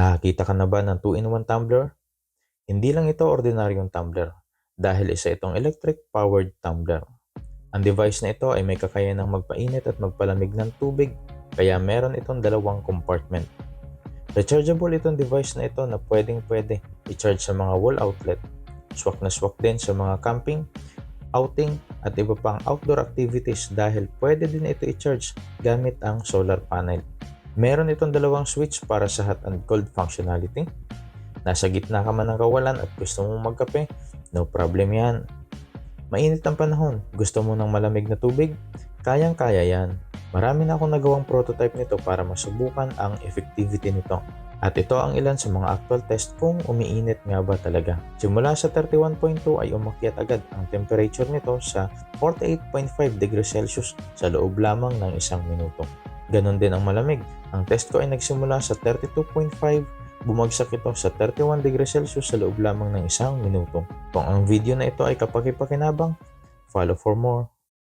Nakakita ka na ba ng 2-in-1 tumbler? Hindi lang ito ordinaryong tumbler dahil isa itong electric-powered tumbler. Ang device na ito ay may kakayanang magpainit at magpalamig ng tubig kaya meron itong dalawang compartment. Rechargeable itong device na ito na pwedeng-pwede i-charge sa mga wall outlet, swak na swak din sa mga camping, outing at iba pang outdoor activities dahil pwede din ito i-charge gamit ang solar panel. Meron itong dalawang switch para sa hot and cold functionality. Nasa gitna ka man ng kawalan at gusto mong magkape, no problem yan. Mainit ang panahon, gusto mo ng malamig na tubig? Kayang-kaya yan. Marami na akong nagawang prototype nito para masubukan ang effectivity nito. At ito ang ilan sa mga actual test kung umiinit nga ba talaga. Simula sa 31.2 ay umakyat agad ang temperature nito sa 48.5 degrees Celsius sa loob lamang ng isang minuto. Ganon din ang malamig. Ang test ko ay nagsimula sa 32.5, bumagsak ito sa 31 degrees Celsius sa loob lamang ng isang minuto. Kung ang video na ito ay kapaki-pakinabang, follow for more.